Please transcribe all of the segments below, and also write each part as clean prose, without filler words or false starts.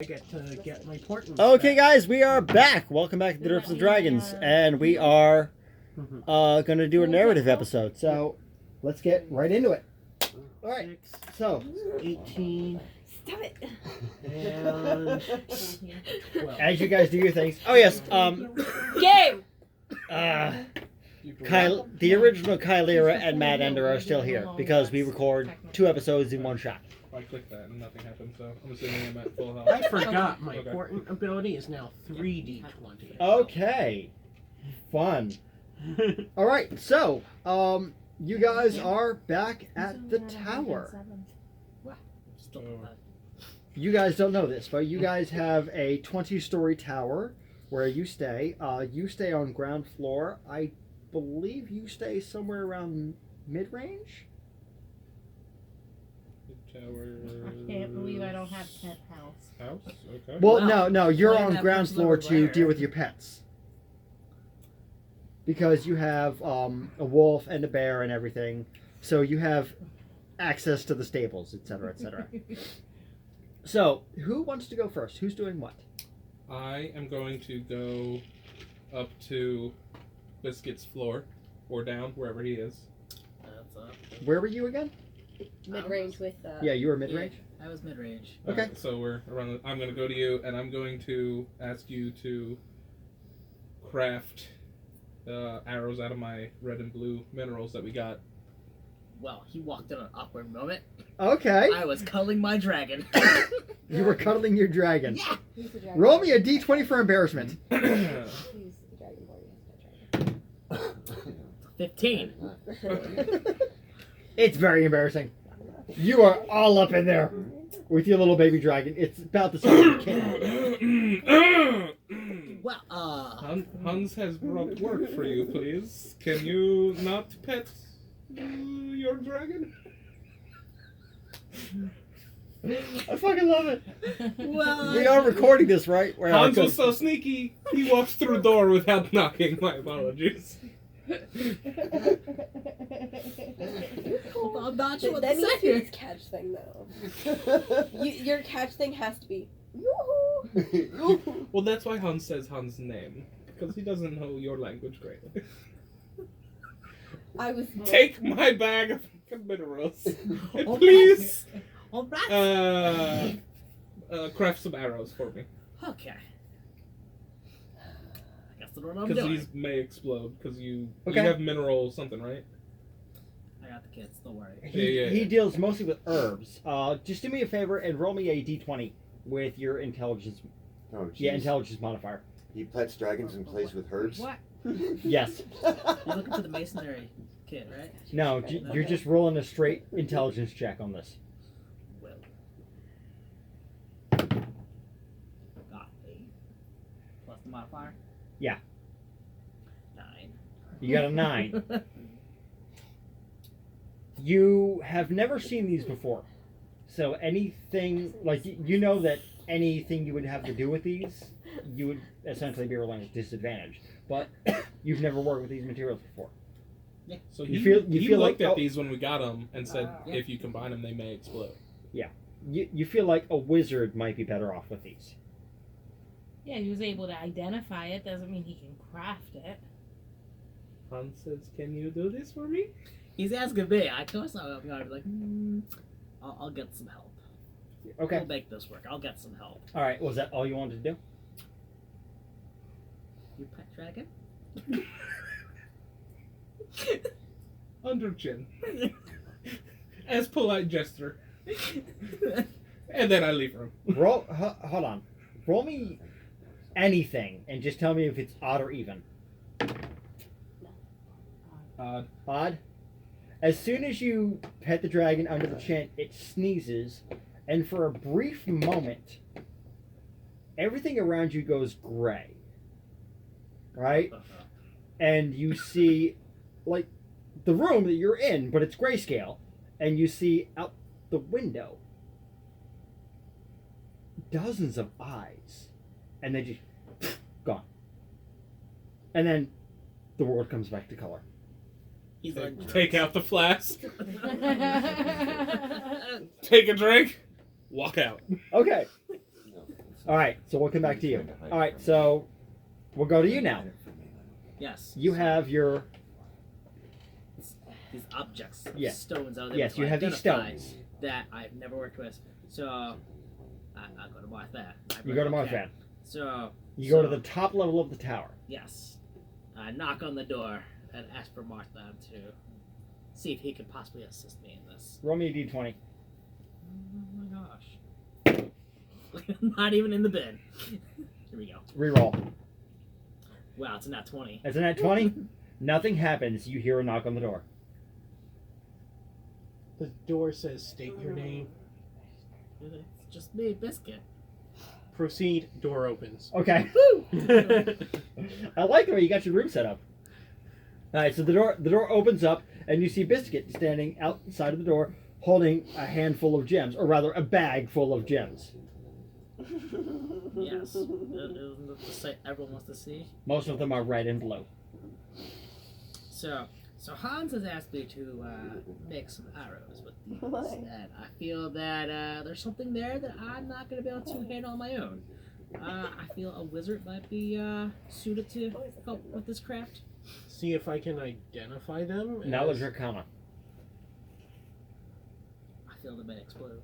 I get to get my portents Okay, back. guys, we are back. Welcome back to the Drips and Dragons, and we are going to do a narrative episode. So, let's get right into it. All right. 6, So, 18, Stop it. and 12. as you guys do your things. Oh yes. Game. The original Kylera and Mad Ender are still here because we record 2 episodes in one shot. I clicked that and nothing happened, so I'm assuming I'm at full health. I forgot my Okay. portent ability is now 3d20. Okay. Fun. All right. So, you guys are back at the tower. So, You guys don't know this, but you guys have a 20-story tower where you stay. You stay on ground floor. I believe you stay somewhere around mid-range. tower. I can't believe I don't have penthouse. House? Okay. Well, Wow. no, you're Why on that ground much floor lower to layer? deal with your pets. Because you have a wolf and a bear and everything, so you have access to the stables, etc., etc. So, who wants to go first? Who's doing what? I am going to go up to Biscuit's floor, or down, wherever he is. That's up. Where were you again? Mid-range with Yeah, you were mid-range. I was mid-range. Okay. So we're around. I'm going to go to you, and I'm going to ask you to craft arrows out of my red and blue minerals that we got. Well, he walked in an awkward moment. Okay. I was cuddling my dragon. You were cuddling your dragon. Yeah. Use the dragon Roll me a board. d20 for embarrassment. Use the dragon board. 15. It's very embarrassing. You are all up in there with your little baby dragon. It's about the size of a kitten. Well, Hans has brought work for you, please. Can you not pet your dragon? I fucking love it. well. We are recording this, right? Where Hans was so sneaky, he walks through the door without knocking. My apologies. I'm not sure what That to needs say to be here. his catch thing, though. Your catch thing has to be, yoo-hoo. Well, that's why Hans says Hans' name, because he doesn't know your language greatly. I was... Take my bag of minerals, and Okay. please All right. craft some arrows for me, Okay. I guess I don't know what I'm because doing. these may explode. Because you Okay. have mineral something, right? I got the kids. Don't worry. Yeah. He deals mostly with herbs. Just do me a favor and roll me a d20 with your intelligence. Oh, jeez. Yeah, intelligence modifier. He pets dragons and plays with herbs? What? Yes. You're looking for the masonry kid, right? No, you're just rolling a straight intelligence check on this. Well. Got 8. Plus the modifier? Yeah. 9. You got a 9. You have never seen these before. So anything, like, you know that anything you would have to do with these, you would essentially be rolling at disadvantage. But you've never worked with these materials before. So You he, feel- he you feel looked like- at oh. these when we got them and said, Yeah. if you combine them, they may explode. You feel like a wizard might be better off with these. Yeah, he was able to identify it. Doesn't mean he can craft it. Hans says, "Can you do this for me?" He's asking me. I told myself I'm gonna be like, I'll get some help. Okay. We'll make this work. I'll get some help. All right. Was that all you wanted to do? You pet dragon? Under chin, as polite gesture, and then I leave room. Roll. Hold on. Roll me anything and just tell me if it's odd or even. Odd. As soon as you pet the dragon under the chin, it sneezes, and for a brief moment, everything around you goes gray. Right? And you see, like, the room that you're in, but it's grayscale, and you see out the window dozens of eyes, and they just gone. And then the world comes back to color. He's like, Take out the flask, take a drink, walk out. Okay. No. All right, so we'll come back to you. All right, so we'll go to you now. Yes. You have your these objects, Yes. stones out there. yes. to You have these identify stones. that I've never worked with. So I go to Martha. You go to Martha. So You go to the top level of the tower. yes, I knock on the door and ask for Martha to see if he could possibly assist me in this. Roll me a d20. Oh my gosh. Not even in the bin. Here we go. Reroll. Wow, it's a nat 20. It's a nat 20. Nothing happens. You hear a knock on the door. The door says, "State your name." It's just me, Biscuit. Proceed. Door opens. Okay. I like the way you got your room set up. All right, so the door opens up, and you see Biscuit standing outside of the door, holding a handful of gems, or rather, a bag full of gems. Yes. Isn't that the sight everyone wants to see? Most of them are red and blue. So Hans has asked me to make some arrows with these, Why? and I feel that there's something there that I'm not going to be able to handle on my own. I feel a wizard might be suited to help with this craft. See if I can identify them. Knowledge as- Arcana. I feel they may explode.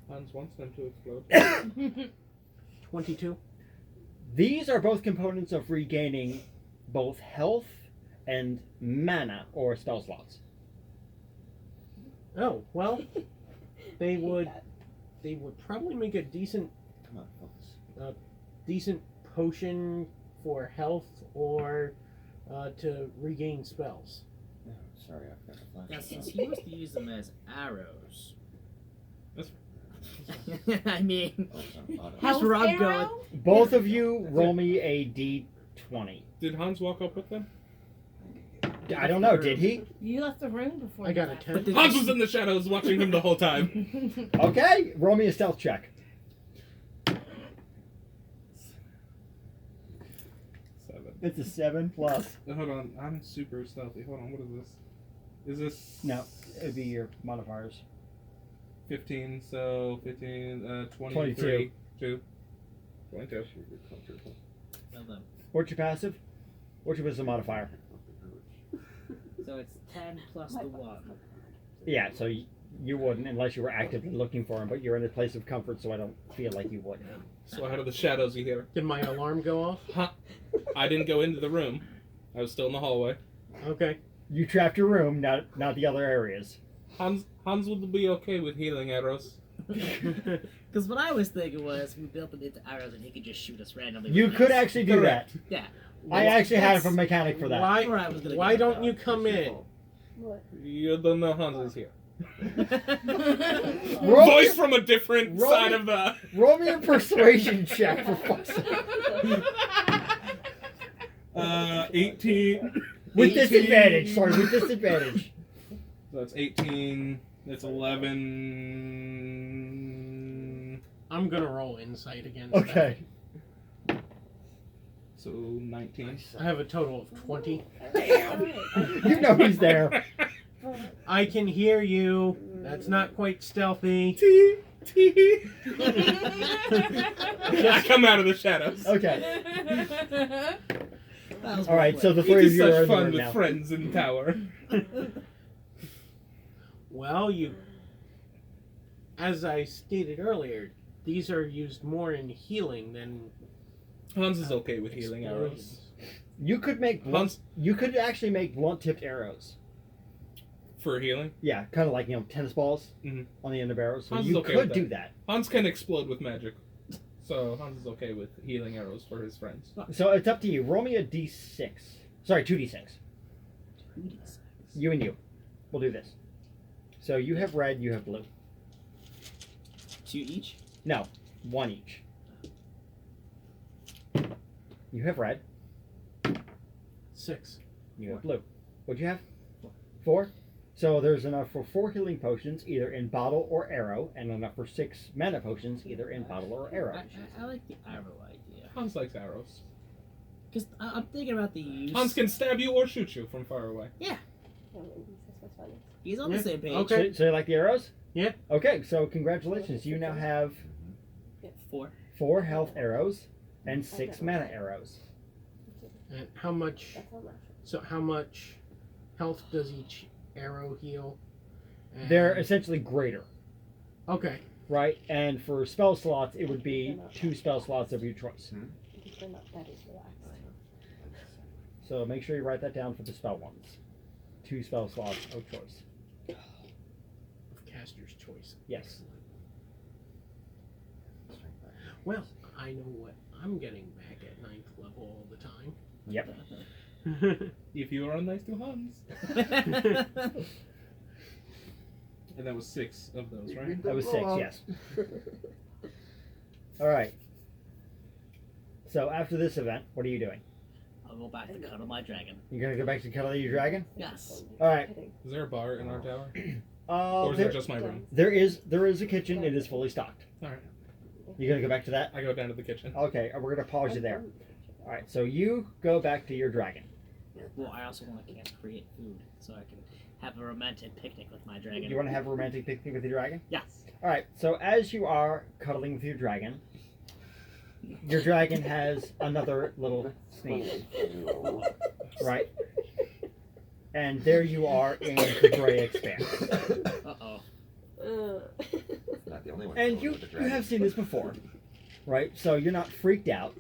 Hans wants them to explode. 22. These are both components of regaining both health and mana or spell slots. Oh well, they would probably make a decent Come on, folks. potion for health or to regain spells. No, sorry, I've got a flash. Now, since he wants to use them as arrows, That's I mean, Oh, it's on auto. How's Health Rob arrow? Both of you roll me a d20. Did Hans walk up with them? I don't know, did he? You left the room before. I you got a left. 10. Hans was in the shadows watching them the whole time. Okay, roll me a stealth check. 7. It's a 7 plus. Hold on, I'm super stealthy. Hold on, what is this? Is this No, it'd be your modifiers. 15? So 15, 23, 22. 2, 22. well done. What's your passive? What's your wisdom modifier? So it's 10 plus the 1. Yeah, so you wouldn't unless you were actively looking for him, but you're in a place of comfort, so I don't feel like you would. So out of the shadows you hear. Did my alarm go off? Huh. I didn't go into the room. I was still in the hallway. Okay. You trapped your room, not the other areas. Hans would be okay with healing arrows. Because what I was thinking was we built them into arrows and he could just shoot us randomly. You with could these. actually do Correct. that. Yeah. I actually had a mechanic for that. Why? Where I was gonna Why go. don't you come in? What? You don't know Hans is here. Roll, Voice from a different roll side me- of the. roll me a persuasion check for fuck's sake. 18. With 18. disadvantage, sorry, with disadvantage. So that's 18. That's 11. I'm gonna roll insight against Okay. So 19. that. I have a total of 20. You know he's there. I can hear you. That's not quite stealthy. Tee, tee. I come out of the shadows. Okay. That was Alright, so the It three of is you are such in the fun room with now. friends in tower. Well, as I stated earlier, these are used more in healing than Hans is okay with healing arrows. explosions. You could make blunt, Hans you could actually make blunt tipped arrows. for healing. Yeah, kind of like, tennis balls Mhm. on the end of arrows. So Hans is you okay could with do that. that. Hans can explode with magic. So Hans is okay with healing arrows for his friends. So it's up to you. Roll me a d6. Sorry, 2d6. You and you. We'll do this. So you have red, you have blue. 2 each? No, 1 each. You have red, 6. you have blue. What'd you have? 4? So there's enough for 4 healing potions, either in bottle or arrow, and enough for 6 mana potions, either in bottle or arrow. I like the arrow idea. Hans likes arrows. Because I'm thinking about the use. Hans can stab you or shoot you from far away. He's on Yeah, the same page. okay. So you like the arrows? Yeah. Okay, so congratulations. You now have 4. 4 health arrows, and 6 mana arrows. And how much? That's all natural. So how much health does each arrow heal? And- They're essentially greater, okay. right? And for spell slots, it would be 2 spell slots of your choice. Because they're not that is relaxed. So make sure you write that down for the spell ones. 2 spell slots of choice. Of caster's choice. Yes. Well, I know what I'm getting back at 9th level all the time. Yep. If you are nice to Hans. And that was 6 of those, right? That was 6, yes. Alright. So after this event, what are you doing? I'll go back to cuddle my dragon. You gonna go back to cuddle your dragon? Yes. Alright. Is there a bar in our tower? Uh, Or is there, it just my room? there is a kitchen. It is fully stocked. Alright. You gonna go back to that? I go down to the kitchen. Okay, we're gonna pause you there. Alright, so you go back to your dragon. Well, I also want to cast create food so I can have a romantic picnic with my dragon. You wanna have a romantic picnic with your dragon? Yes. Alright, so as you are cuddling with your dragon has another little sneeze. Right? And there you are in the gray expanse. Uh-oh. Not the only one. And you have seen this before, right? So you're not freaked out.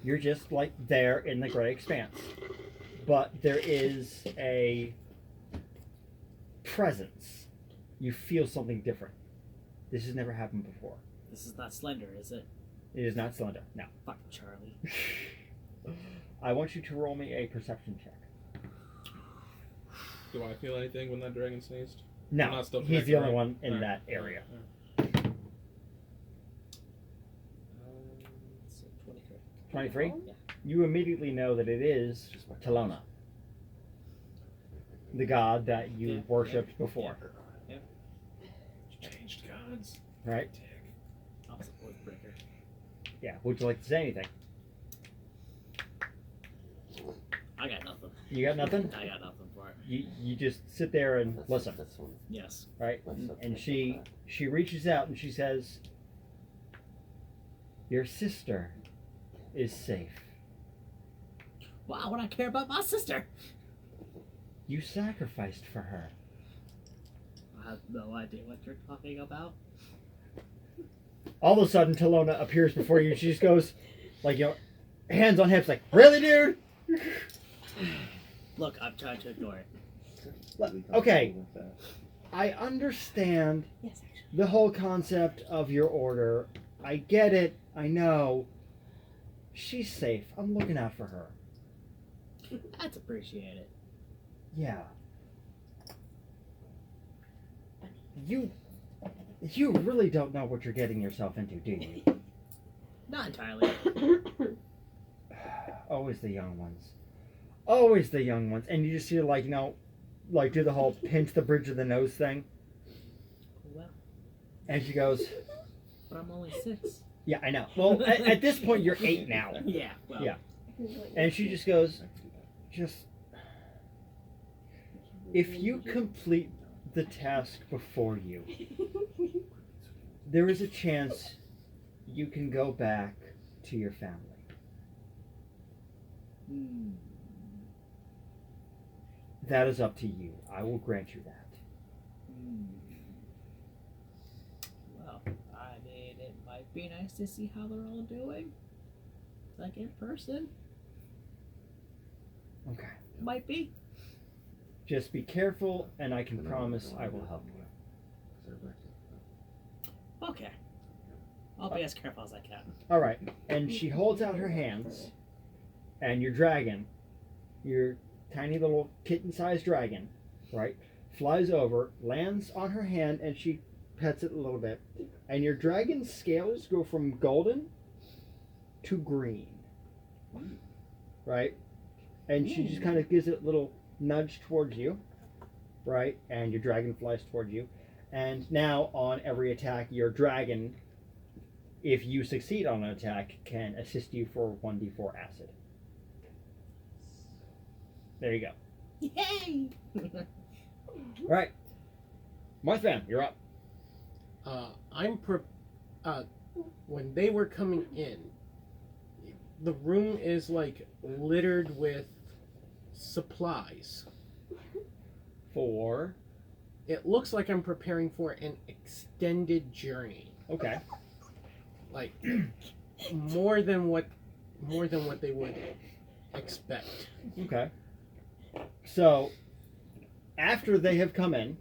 You're just like there in the gray expanse. But there is a presence. You feel something different. This has never happened before. This is not Slender, is it? It is not Slender. No. Fuck Charlie. I want you to roll me a perception check. Do I feel anything when that dragon sneezed? No, I'm not still he's the only connected, one in right? that area. So 23. 23? Yeah. You immediately know that it is Talona, the god that you Yeah. worshipped before, Changed gods. right? Opposite voice breaker. Yeah, would you like to say anything? I got nothing. You got nothing? I got nothing for it. You just sit there and listen, Yes. right? And she reaches out and she says, "Your sister is safe. Why would I care about my sister? You sacrificed for her." I have no idea what you're talking about. All of a sudden, Talona appears before you. She just goes, like, you know, hands on hips, like, "Really, dude?" Look, I'm trying to ignore it. Okay. I understand Yes, actually. the whole concept of your order. I get it. I know. She's safe. I'm looking out for her. That's appreciated. Yeah. You really don't know what you're getting yourself into, do you? Not entirely. Always the young ones. Always the young ones. And you just see her, like, you know, like, do the whole pinch the bridge of the nose thing. Well, And she goes, but I'm only 6. "Yeah, I know." Well, at this point, you're 8 now. Yeah, well. Yeah. And she just goes, "If you complete the task before you, there is a chance you can go back to your family." Hmm. That is up to you. I will grant you that. Well, I mean, it might be nice to see how they're all doing. Like in person. Okay. Might be. Just be careful, and I can promise I will help you. Okay. I'll be as careful as I can. All right. And she holds out her hands, and your dragon, your tiny little kitten-sized dragon, right, flies over, lands on her hand, and she pets it a little bit. And your dragon's scales go from golden to green, right? And she just kind of gives it a little nudge towards you, right? And your dragon flies towards you. And now on every attack, your dragon, if you succeed on an attack, can assist you for 1d4 acid. There you go. Yay! All right. Marthvan, you're up. I'm when they were coming in, the room is like littered with supplies. For It looks like I'm preparing for an extended journey, okay. like more than what they would expect. Okay. So, after they have come in,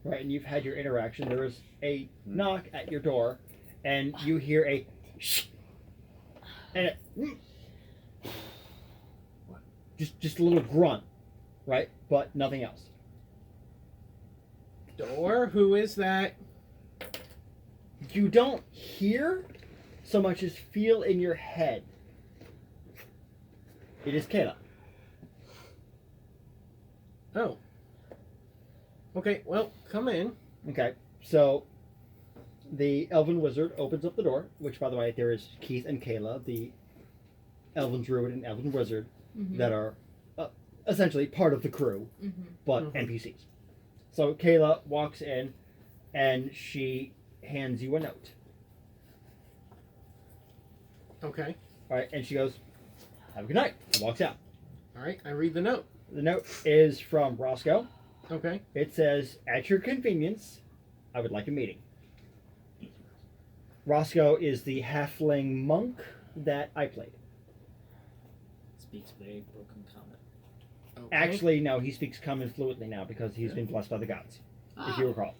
right, and you've had your interaction, there is a knock at your door, and you hear a shh, and just a little grunt, right, but nothing else. Door, who is that? You don't hear so much as feel in your head. It is Kayla. Oh. Okay, well, come in. Okay, so the elven wizard opens up the door, which, by the way, there is Keith and Kayla, the elven druid and elven wizard, that are essentially part of the crew, but Mhm. NPCs. So Kayla walks in, and she hands you a note. Okay. All right, and she goes, "Have a good night," and walks out. All right, I read the note. The note is from Roscoe. Okay. It says, "At your convenience, I would like a meeting." Roscoe is the halfling monk that I played. Speaks very broken common. Okay. Actually, no, he speaks common fluently now because he's been blessed by the gods, if you recall.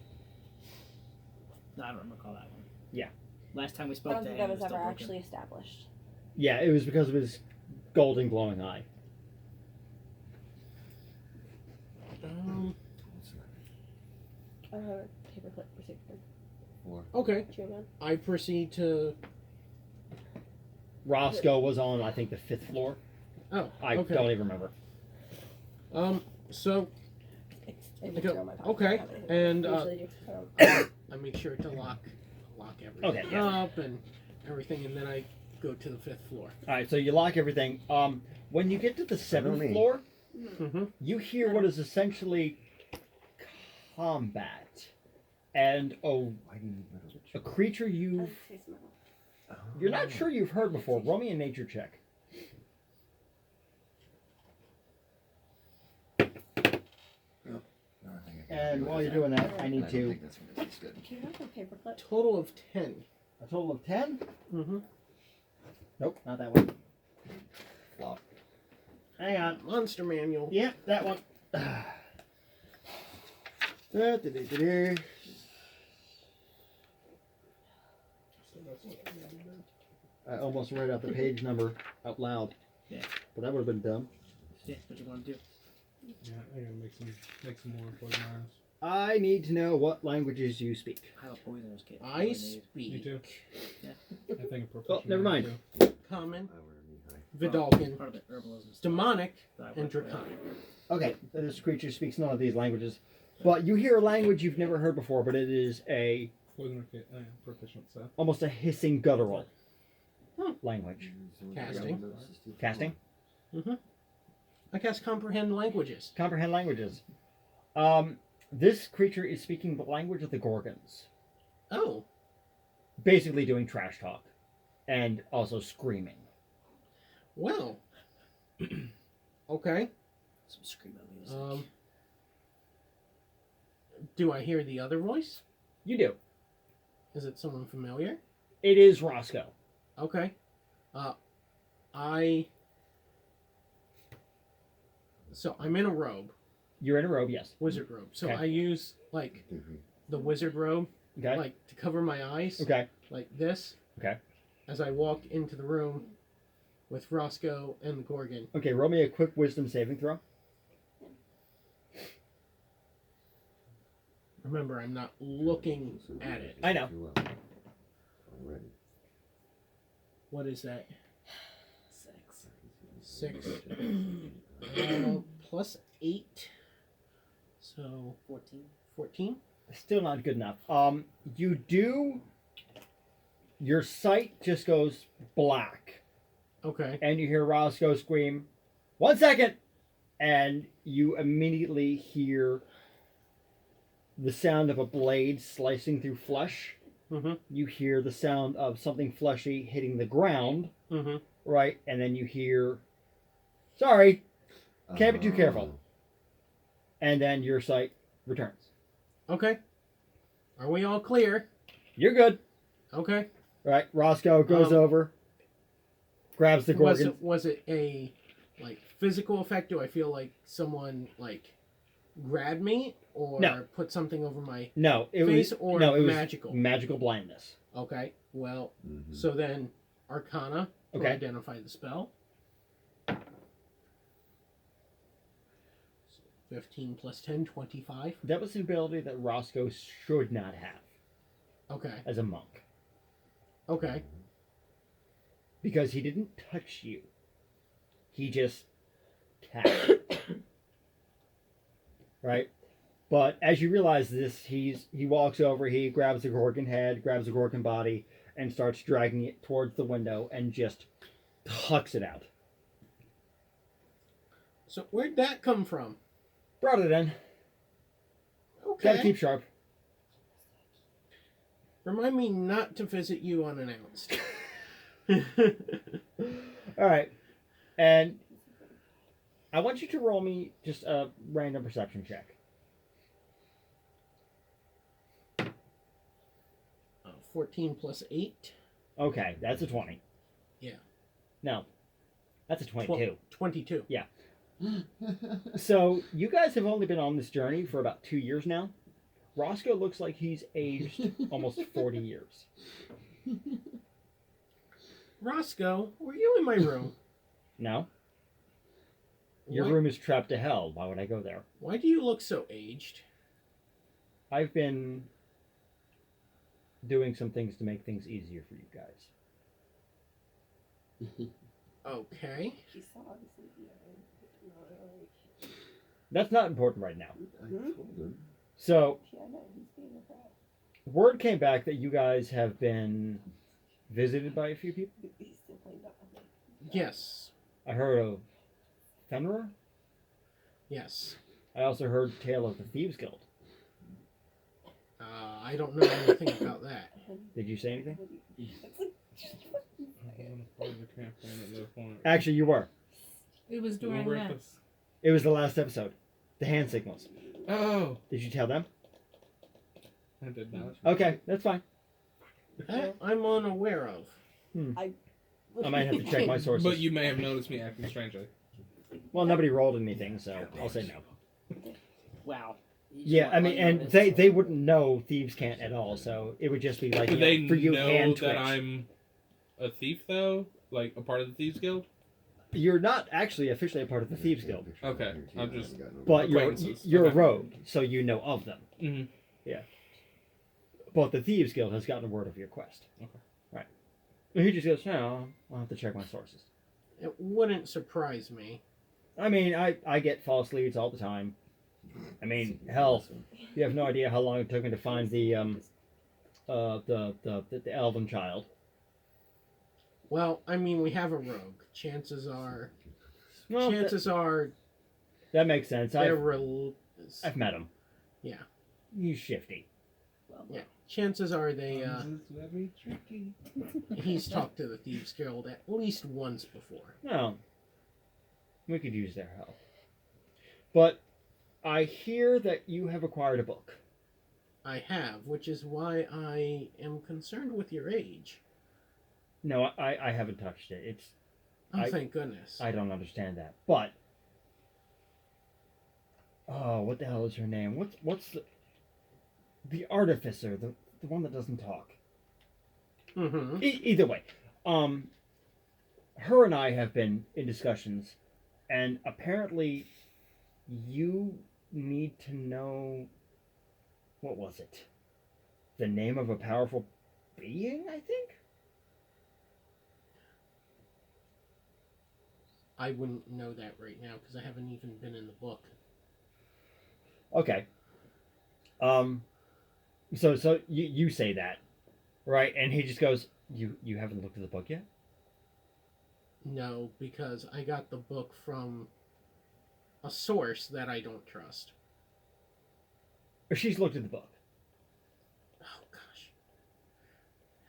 No, I don't recall that one. Yeah. Last time we I spoke don't to think him, that it was was ever still actually established. Yeah, it was because of his golden glowing eye. I don't have a paperclip for Superman. Okay. Chew man. I proceed to. Roscoe was on, I think, the 5th floor. Oh. I Okay. don't even remember. So I I did go, throw my pocket. okay, I have it. and Usually do. I make sure to lock everything Okay, yeah. up and everything, and then I go to the 5th floor. All right, so you lock everything. When you get to the 7th me. floor, Mm-hmm. you hear what is essentially combat, and Why do you need metal? a creature you're not sure you've heard before. Roll me a nature check. And while you're doing that, I need to think that's gonna taste good. Do you have a paperclip? Total of 10. a total of 10. Mm-hmm. Nope, not that one. Flop. Hang on. Monster manual. Yeah, that one. Da-da-da-da-da. I almost read out the page number out loud. Yeah. But that would have been dumb. Yeah, what you want to do? Yeah, I gotta make some more poison arrows. I need to know what languages you speak. I have a poisoner's kit. I Me speak too. Yeah. I think a Oh, proficient never mind. too. Common, I wear knee high. Vidalcan, Part of it, herbalism. stuff Demonic, that I and work with. Draconic. Okay, this creature speaks none of these languages. But you hear a language you've never heard before, but it is a Poisoner kit. I am proficient, so. almost a hissing guttural language. Casting. Casting? I cast Comprehend Languages. Comprehend languages. This creature is speaking the language of the Gorgons. Oh. Basically doing trash talk. And also screaming. Well. Okay. Some screamo music. Do I hear the other voice? You do. Is it someone familiar? It is Roscoe. Okay. So I'm in a robe, You're in a robe, yes. wizard robe. So Okay. I use like the wizard robe, Okay. like to cover my eyes, Okay. like this. Okay. As I walk into the room with Roscoe and the Gorgon. Okay, roll me a quick wisdom saving throw. Remember, I'm not looking at it. I know. Already. What is that? 6. 6. Plus 8. So 14. 14. Still not good enough. You do. Your sight just goes black, Okay. and you hear Roscoe scream, "1 second!" And you immediately hear the sound of a blade slicing through flesh, Mhm. You hear the sound of something fleshy hitting the ground, Mhm. right? And then you hear, sorry, can't be too careful. And then your sight returns. Okay. Are we all clear? You're good. Okay. Right? Roscoe goes over, grabs the Gorgon. Was it a like physical effect? Do I feel like someone like grabbed me or No. put something over my No, it face was or no, it was magical? magical blindness. Okay. Well, Mhm. so then Arcana to Okay. identify the spell. 15 plus 10, 25. That was an ability that Roscoe should not have Okay. as a monk Okay. because he didn't touch you. He just tapped. Right? But as you realize this, he walks over, he grabs the Gorgon head, grabs the Gorgon body, and starts dragging it towards the window and just tucks it out. So where'd that come from? Brought it in. Okay. Gotta keep sharp. Remind me not to visit you unannounced. Alright. And I want you to roll me just a random perception check. 14 plus 8. Okay, that's a 20. Yeah. No. That's a 22. 22. So, you guys have only been on this journey for about 2 years now. Roscoe looks like he's aged almost 40 years. Roscoe, were you in my room? No? Your Why- room is trapped to hell. Why would I go there? Why do you look so aged? I've been doing some things to make things easier for you guys. Okay. She saw this in the That's not important right now. I told him. So, Yeah, I know, he's being a brat. word came back that you guys have been visited by a few people. He's definitely not a man. Yes. I heard of Fenrir. Yes. I also heard tale of the Thieves Guild. I don't know anything about that. Did you say anything? Actually, Actually, you were. It was during that. It was the last episode. The hand signals. Oh, Did you tell them? I did not. Okay, that's fine. That I'm unaware of. I might have to check my sources. But you may have noticed me acting strangely. Well, nobody rolled anything, so I'll say no. Wow. Yeah, I mean, and they wouldn't know thieves can't at all, so it would just be like, Do you they know, for you, know hand twitch. that I'm a thief, though? Like, a part of the Thieves Guild? You're not actually officially a part of the Thieves Guild, Okay, I'm just- but Acquaintances. you're a Okay. rogue, so you know of them. Mhm. Yeah. But the Thieves Guild has gotten word of your quest. Okay. Right. And he just goes, no, I'll have to check my sources. It wouldn't surprise me. I mean, I get false leads all the time. I mean, hell, you have no idea how long it took me to find the elven child. Well, I mean, we have a rogue. Chances are Well, that makes sense. they're I've met him. Yeah. He's shifty. Yeah. Chances are they very tricky. he's talked to the Thieves Guild at least once before. No. We could use their help. But I hear that you have acquired a book. I have, which is why I am concerned with your age. No, I haven't touched it. It's Oh, thank goodness. I don't understand that. But oh, what the hell is her name? What's the artificer, the one that doesn't talk? Mm-hmm. Either way, her and I have been in discussions, and apparently, you need to know. What was it? The name of a powerful being, I think. I wouldn't know that right now because I haven't even been in the book. Okay. So you say that, right? And he just goes, "You haven't looked at the book yet?" No, because I got the book from a source that I don't trust. Or she's looked at the book. Oh gosh.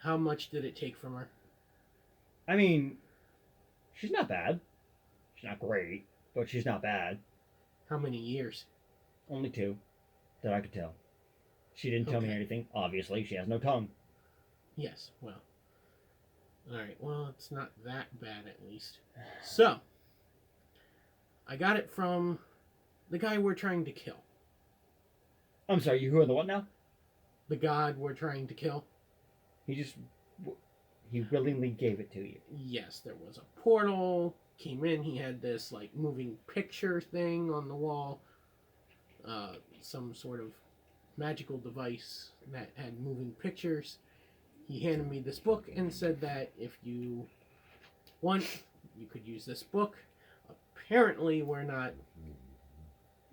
How much did it take from her? I mean, she's not bad. She's not great, but she's not bad. How many years? Only 2 that I could tell. She didn't tell me Okay. anything. Obviously, she has no tongue. Yes, well. Alright, well, it's not that bad at least. So, I got it from the guy we're trying to kill. I'm sorry, you who are the what now? The god we're trying to kill. He willingly gave it to you. Yes, there was a portal. Came in, he had this, like, moving picture thing on the wall. Some sort of magical device that had moving pictures. He handed me this book and said that if you want, you could use this book. Apparently, we're not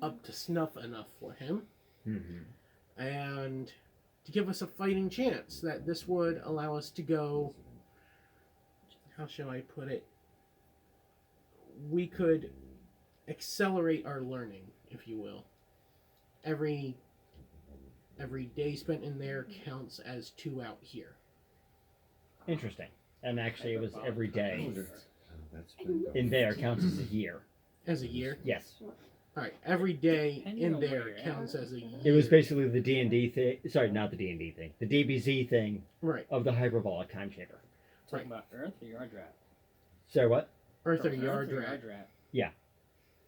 up to snuff enough for him. Mm-hmm. And to give us a fighting chance, that this would allow us to go. How shall I put it? We could accelerate our learning, if you will. Every day spent in there counts as 2 out here. Interesting. And actually, it was every day That's been in there counts as a year. As a year? Yes. Alright, every day Depending in on there where you're counts at. as a year. It was basically the D&D thing. Sorry, not the D&D thing. The DBZ thing Right. of the hyperbolic time shaper. Talking about Earth or Yard Rat? Sorry, what? Earth or Earth Yard or Rat. Yard Rat?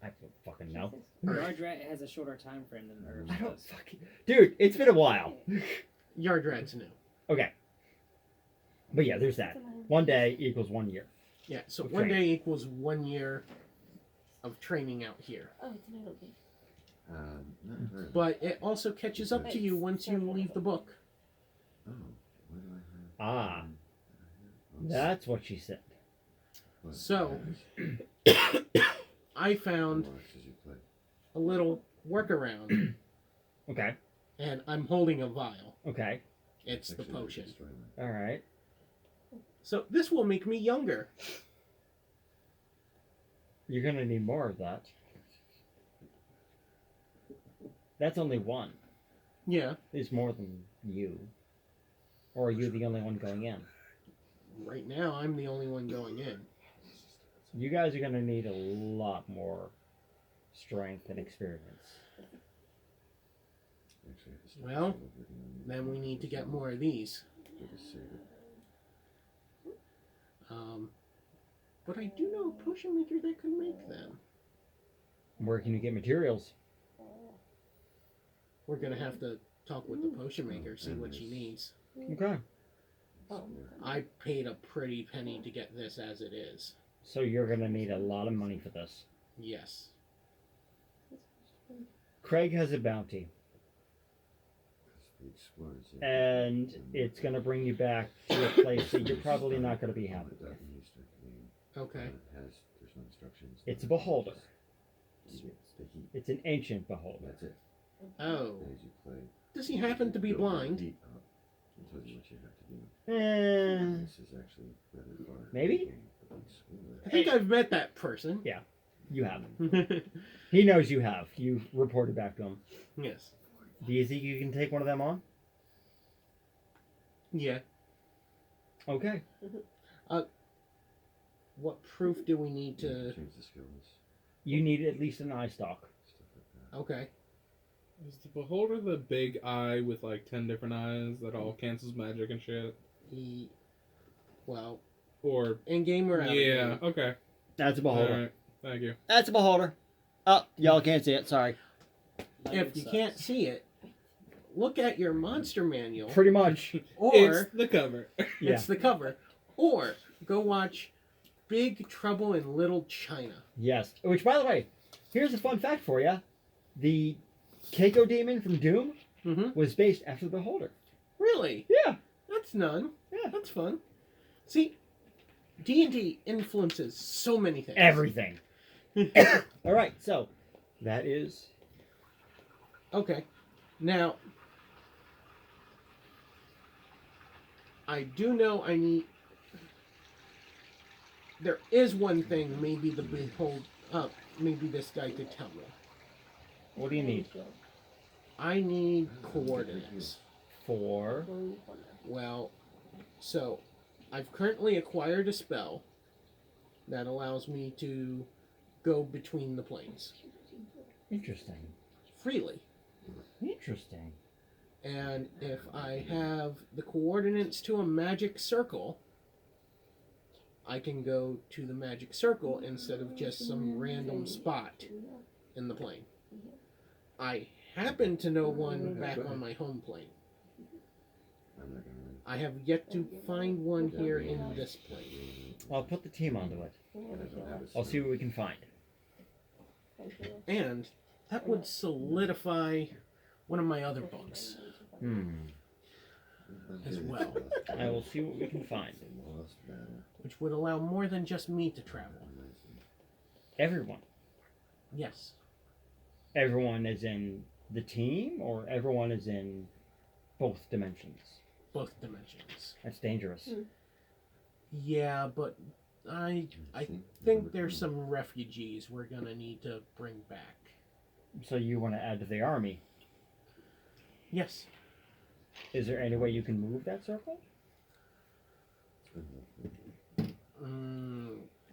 I don't fucking know. Yard Rat has a shorter time frame than Earth I don't does. fucking... Dude, it's been a while. Yard Rat's new. Okay. But yeah, there's that. 1 day equals 1 year. Yeah, so Okay. 1 day equals 1 year of training out here. Oh, it's an idle game. not entirely. But it also catches up to you once you leave the book. Oh, what do I have? Ah, Let's that's what she said. see what So- has I found watched as you play. a little workaround, Okay. and I'm holding a vial. Okay. It's the Actually, I potion. destroy mine. All right. So this will make me younger. You're going to need more of that. That's only 1. Yeah, There's more than you. Or are you the only one going in? right now I'm the only one going in. You guys are going to need a lot more strength and experience. Actually, I have to start Well, some of it and Then we need to get more of these. we'll just save it. But I do know a potion maker that could make them. Where can you get materials? We're gonna have to talk with the potion maker, see what she needs. Okay. I paid a pretty penny to get this as it is. So you're going to need a lot of money for this. Yes. Craig has a bounty, The explorers, and it's going to bring you back to a place that you're probably not going to be happy with. Okay. There's no instructions. It's a beholder. The heat. It's an ancient beholder. That's it. Oh. As you play. Does he happen to be build that blind? heat up and tells you what you have to do. Eh, This is actually rather far. Maybe? I think I've met that person. you haven't. He knows you have. You reported back to him. Yes. Do you think you can take one of them on? Yeah. Okay. What proof do we need to? change the skills, You need at least an eye stalk. stuff like that. Okay. Is the beholder the big eye with like 10 different eyes that all cancels magic and shit? Well, Or in game or out of yeah, game? okay. That's a All beholder. right, thank you. That's a beholder. Oh, y'all can't see it. Sorry. If you can't see it, look at your monster manual, Pretty much. or It's the cover. Yeah. it's the cover, or go watch Big Trouble in Little China. Yes. Which, by the way, here's a fun fact for you: the Keiko demon from Doom Mm-hmm. was based after the beholder. Really? Yeah. That's none. Yeah. That's fun. See, D&D influences so many things. Everything. All right. So that is. Okay. Now, I do know I need. There is one thing maybe maybe this guy could tell me. What do you need? I need coordinates. For. Well, So, I've currently acquired a spell that allows me to go between the planes Interesting. freely. Interesting. And if I have the coordinates to a magic circle, I can go to the magic circle instead of just some random spot in the plane. I happen to know one back on my home plane. I'm not gonna win. I have yet to find one here in this plane. I'll put the team onto it. I don't have a I'll see what we can find. And that would solidify one of my other books as well, I will see what we can find. Lost battle. which would allow more than just me to travel. Everyone. Yes. Everyone is in the team, or everyone is in both dimensions? Both dimensions. That's dangerous. Yeah, but I think there's some refugees we're gonna need to bring back. So you want to add to the army? Yes. Is there any way you can move that circle?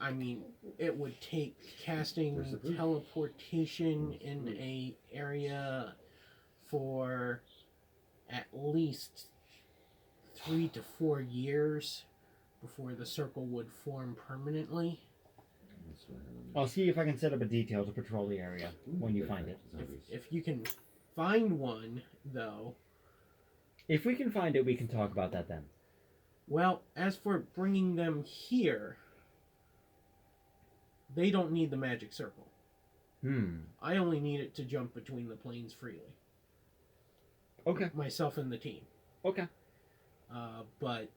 I mean, it would take casting Where's the proof? teleportation in a area for at least 3 to 4 years before the circle would form permanently. I'll see if I can set up a detail to patrol the area when you find it. If you can find one, though, If we can find it, we can talk about that then. well, as for bringing them here, they don't need the magic circle. I only need it to jump between the planes freely. Okay. Myself and the team. Okay. But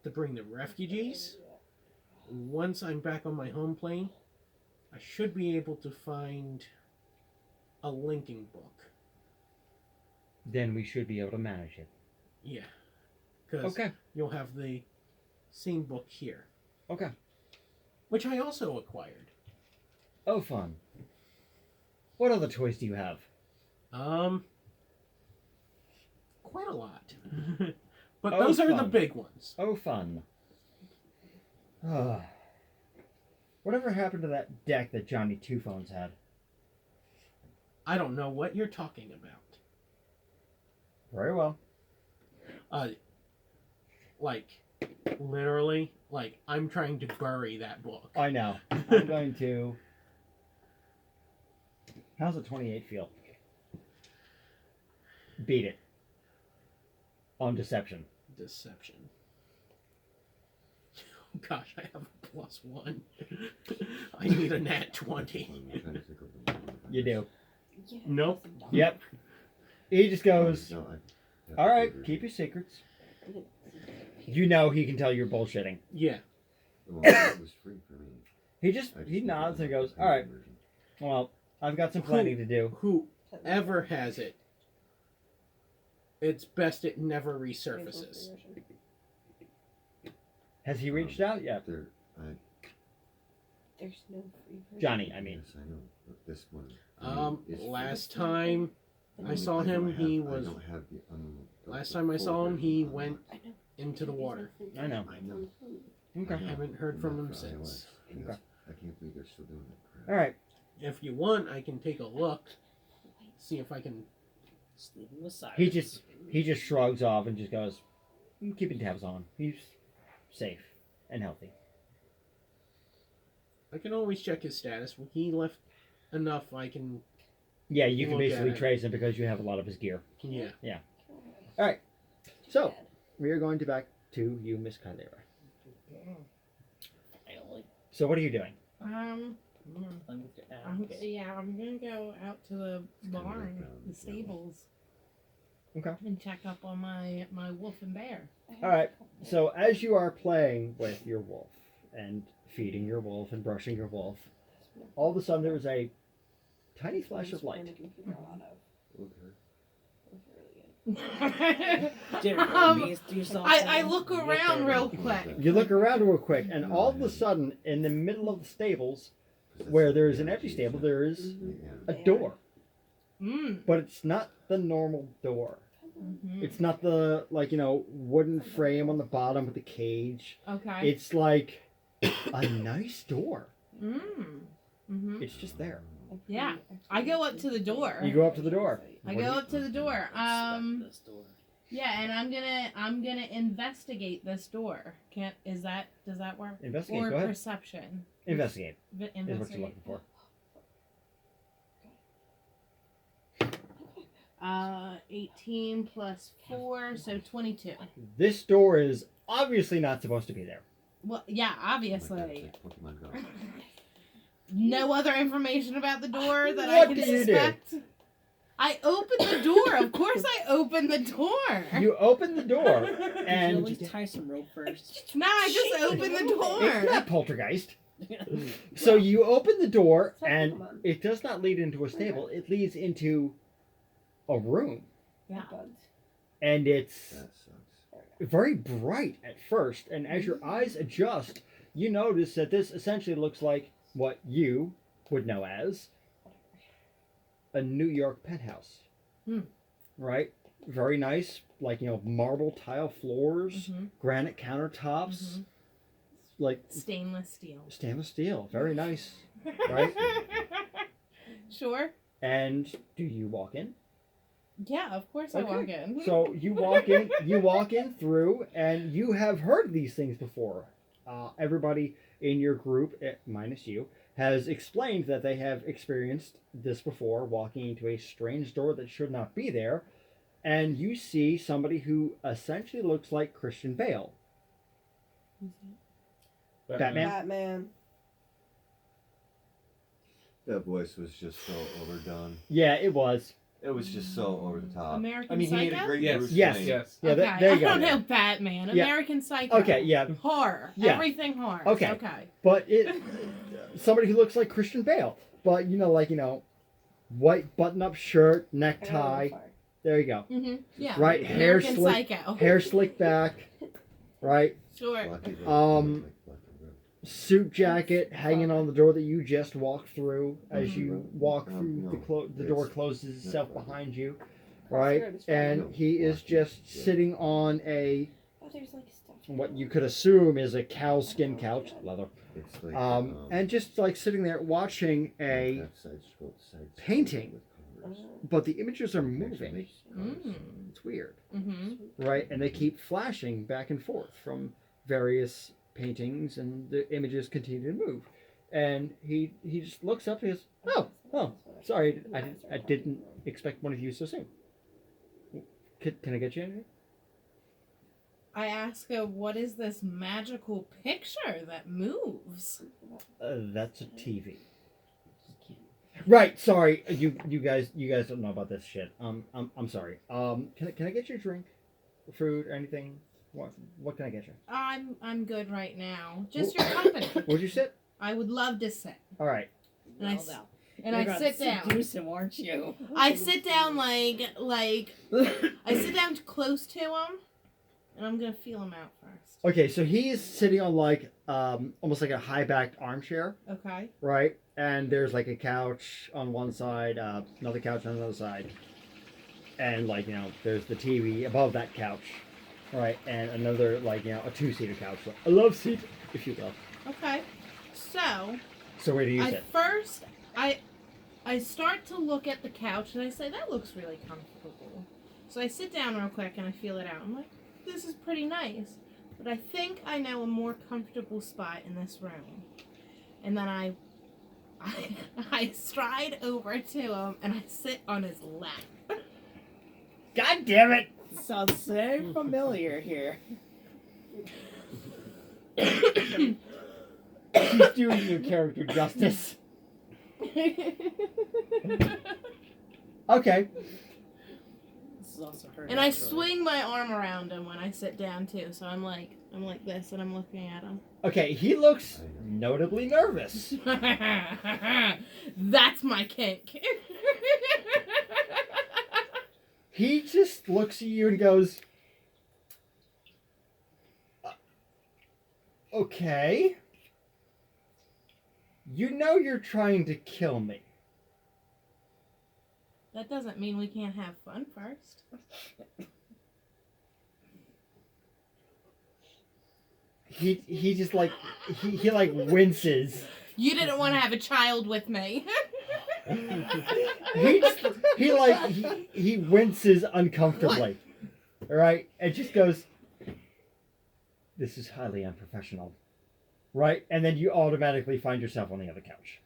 to bring the refugees, once I'm back on my home plane, I should be able to find a linking book. Then we should be able to manage it. Yeah. Because Okay. you'll have the same book here, Okay. which I also acquired. Oh, fun. What other toys do you have? Quite a lot. But Oh, those are the fun. big ones. Oh, fun. Whatever happened to that deck that Johnny Two Phones had? I don't know what you're talking about. Very well. Like, literally, like, I'm trying to bury that book. I know. I'm going to... How's the 28 feel? Beat it. On deception. Deception. Oh gosh, I have a +1. I need a nat 20. You do. Yeah, Nope. that's a dog. Yep. He just goes, No, all right, keep your secrets. You know he can tell you're bullshitting. Yeah. Well, it was free for me. He nods and goes, all right, well, I've got some planning to do. Whoever has it, it's best it never resurfaces. Has he reached out yet? There, There's no free version. Johnny, I mean. yes, I know. But this one. is free. Last time I saw him, he was. I don't have the, Last time I saw him, he went I know. into the water. I know. I know. Okay. I haven't heard from him That's why I since. was. Yes. Okay. I can't believe they're still doing that crap. All right. If you want, I can take a look, see if I can. Sleeping with Cyrus. He just shrugs off and just goes, I'm keeping tabs on him. He's safe and healthy. I can always check his status. When he left enough, I can. Yeah, you can Look at basically it. trace him because you have a lot of his gear. Yeah. All right. So, we are going back to you, Miss Chimera. Finally. So, what are you doing? I'm gonna go out to the barn, the stables. Okay. And check up on my wolf and bear. All right. So, as you are playing with your wolf and feeding your wolf and brushing your wolf, all of a sudden there is a tiny flash of light. I look around real quick. You look around real quick, and all of a sudden, in the middle of the stables, where there is an empty stable, there is a door. Mm. But it's not the normal door. Mhm. It's not the wooden frame on the bottom with the cage. Okay. It's like a nice door. Mm-hmm. It's just there. Yeah. I go up to the door. You go up to the door. I What go do up to the door. This door. Yeah, and I'm gonna investigate this door. Does that work? Investigate. Or Go ahead. perception. Investigate is what you're Investigate. looking for. 18 plus 4, so 22. This door is obviously not supposed to be there. Well, yeah, Oh my God, obviously. it's like Pokemon Go. No other information about the door that I What can do you do? suspect. I open the door. Of course, I open the door. You open the door, Did you at and least tie some rope first? No, I just open the it's door. not poltergeist. So you open the door, It's like and Pokemon. it does not lead into a stable. It leads into a room, Yeah. and it's That sucks. very bright at first. And as your eyes adjust, you notice that this essentially looks like what you would know as a New York penthouse. Hmm. Right? Very nice, marble tile floors, Mhm. granite countertops, like Stainless steel. stainless steel. Very nice. Right? Sure. And do you walk in? Yeah, of course I Okay. walk in. So you walk in through, and you have heard these things before. Everybody in your group, minus you, has explained that they have experienced this before, walking into a strange door that should not be there, and you see somebody who essentially looks like Christian Bale. Batman? Batman. That voice was just so overdone. Yeah, it was. It was just so over the top. American I mean, he made a Psycho? great Yes. Bruce Yes. Wayne. Yes. Yeah, Okay. there you go. I don't know Batman. Yeah. American Psycho. Okay, yeah, Horror. Yeah. Everything horror. Okay. Okay. but somebody who looks like Christian Bale, but white button-up shirt, necktie. There you go. Mm-hmm. Yeah. Right, hair American slick, Psycho. hair slicked back, right? Sure. Black and red, Um, like black and red. Suit jacket hanging on the door that you just walked through. As you Mhm. walk No, through, the door it's- closes itself no. behind you, right? And he is just sitting on Oh, there's like stuff. what you could assume is a cow skin couch, leather, It's like, and just sitting there watching a. left side, both sides painting. with colors. But the images are Actually moving. makes colors. Mm. It's weird. Mm-hmm. Right, and they keep flashing back and forth from various paintings, and the images continue to move. And he just looks up and goes, "Oh, sorry, I didn't expect one of you so soon. Can I get you anything?" I ask her, what is this magical picture that moves? That's a TV. Right, sorry, you guys don't know about this shit. I'm sorry. Can I get you a drink, food, anything? What can I get you? I'm good right now. Just your company. Would you sit? I would love to sit. All right. And I sit down. Seduce him, aren't you? I sit down I sit down close to him, and I'm gonna feel him out first. Okay, so he's sitting on almost like a high backed armchair, Okay. right? And there's like a couch on one side, another couch on the other side, and there's the TV above that couch, right? And another a two-seater couch, a love seat, if you will. Okay. So So where do you I sit? first I start to look at the couch and I say that looks really comfortable. So I sit down real quick and I feel it out. I'm like, this is pretty nice, but I think I know a more comfortable spot in this room. And then I stride over to him and I sit on his lap. God damn it! Sounds so familiar here. She's doing your character justice. Okay. This is also her. And I naturally. swing my arm around him when I sit down too. So I'm like this and I'm looking at him. Okay, he looks notably nervous. That's my kink. He just looks at you and goes, "Okay. You know you're trying to kill me. That doesn't mean we can't have fun first. He just like he like winces. You didn't want to have a child with me. He winces uncomfortably. All right, and just goes, "This is highly unprofessional." Right? And then you automatically find yourself on the other couch.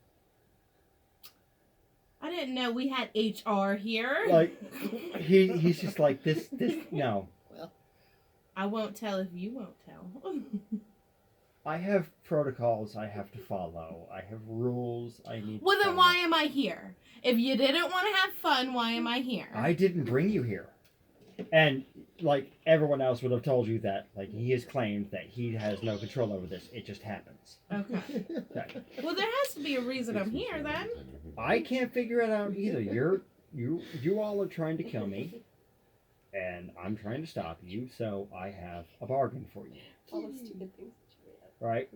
I didn't know we had HR here. Like he's just like this no. I won't tell if you won't tell. I have protocols I have to follow. I have rules I need Well, to then follow. why am I here? If you didn't want to have fun, why am I here? I didn't bring you here. And like everyone else would have told you that like he has claimed that he has no control over this. It just happens. Okay. Okay. Well, there has to be a reason I'm here then. I can't figure it out either. You all are trying to kill me, and I'm trying to stop you. So I have a bargain for you, All the stupid things that you made up. right?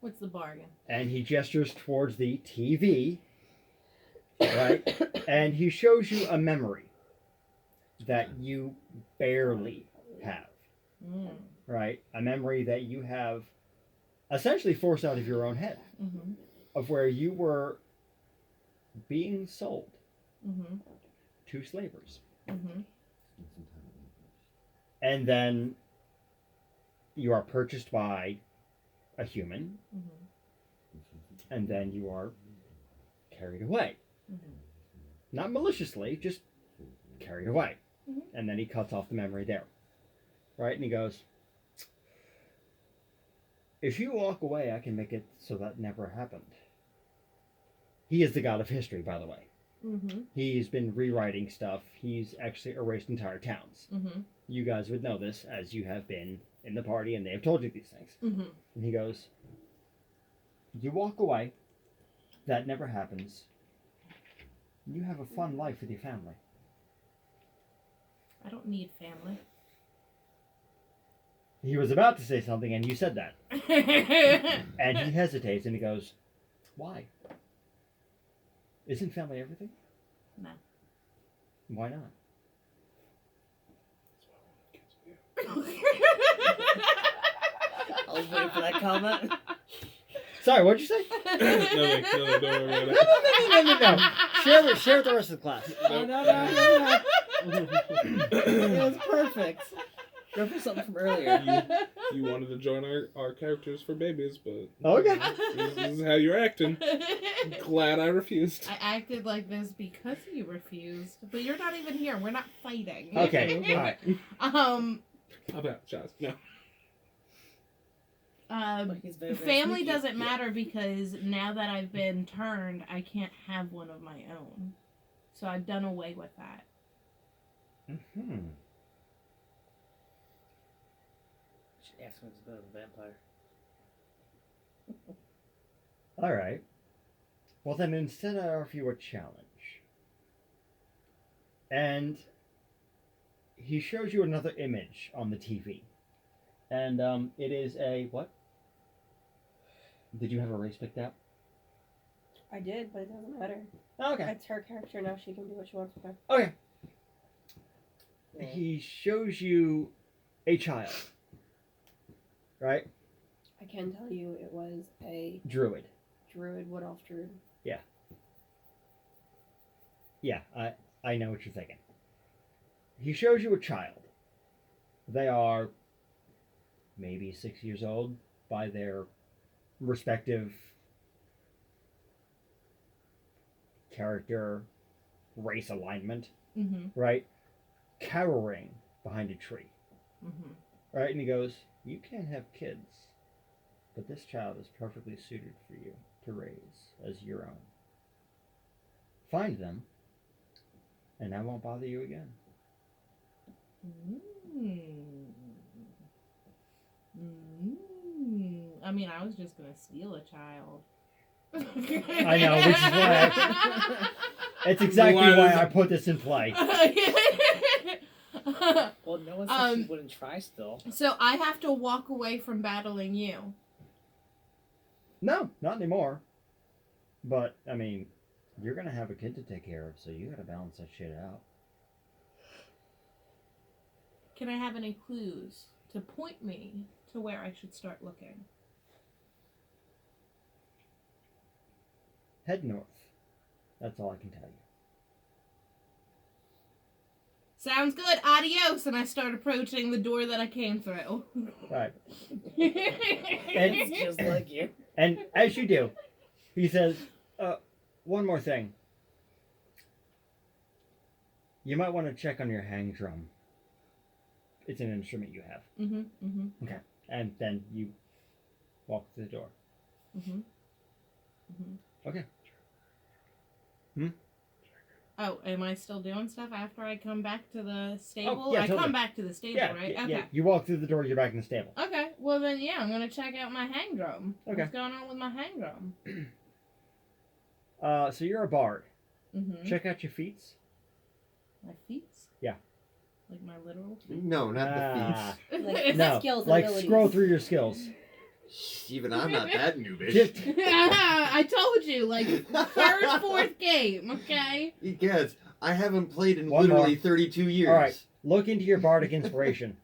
What's the bargain? And he gestures towards the TV, right? And he shows you a memory that you barely have, right? A memory that you have essentially forced out of your own head, Mm-hmm. of where you were being sold Mm-hmm. to slavers. Mm-hmm. And then you are purchased by a human, Mm-hmm. and then you are carried away. Mm-hmm. Not maliciously, just carried away. Mhm. And then he cuts off the memory there. Right? And he goes, "If you walk away, I can make it so that never happened." He is the god of history, by the way. Mm-hmm. He's been rewriting stuff. He's actually erased entire towns. Mm-hmm. You guys would know this as you have been in the party and they have told you these things. Mm-hmm. And he goes, "You walk away, that never happens. You have a fun life with your family." I don't need family. He was about to say something and you said that. And he hesitates and he goes, "Why? Isn't family everything?" No. "Why not?" I was waiting for that comment. Sorry, what'd you say? No, don't worry about it. No. Share with the rest of the class. Oh, no. It was perfect. Go for something from earlier. You wanted to join our characters for babies, but Okay. this is how you're acting. Glad I refused. I acted like this because you refused, but you're not even here. We're not fighting. Okay, alright. How about shots? No. He's very, very Family sneaky. doesn't matter because now that I've been turned, I can't have one of my own. So I've done away with that. Mm-hmm. Should ask him if he's better than a vampire. Alright. Well then instead I offer you a challenge. And he shows you another image on the TV. And it is a what? Did you have a race picked out? I did, but it doesn't matter. Okay. It's her character now. She can do what she wants with her. Okay. He shows you a child. Right? I can tell you it was a Druid. druid, wood elf druid. Yeah, I know what you're thinking. He shows you a child. They are maybe 6 years old by their respective character, race alignment, Mm-hmm. right? Cowering behind a tree, Mm-hmm. right? And he goes, "You can't have kids, but this child is perfectly suited for you to raise as your own. Find them, and I won't bother you again." I mean, I was just gonna steal a child. I know, which is why It's exactly why I put this in play. Well, no one said she wouldn't try still. So I have to walk away from battling you. No, not anymore. But, I mean, You're gonna have a kid to take care of, so you gotta balance that shit out. Can I have any clues to point me to where I should start looking? Head north. That's all I can tell you. Sounds good. Adios. And I start approaching the door that I came through. Right. It's just like you. And as you do, he says, one more thing. You might want to check on your hang drum. It's an instrument you have. Mm-hmm. Mm-hmm. Okay. And then you walk to the door. Mm-hmm. Mm-hmm. Okay. Oh, am I still doing stuff after I come back to the stable? yeah, I totally. come back to the stable, right? Okay. Yeah. You walk through the door, you're back in the stable. Okay. Well then, yeah, I'm gonna check out my hang drum. Okay. What's going on with my hang drum? So you're a bard. Mm-hmm. Check out your feats. My feet? Yeah. Like my literal feet? No, not the feet. Like No, skills and like abilities. scroll through your skills. Even I'm not that noobish. Just, I told you, like third, fourth game, okay? Yes, I haven't played in One literally more. 32 years. all right. Look into your bardic inspiration.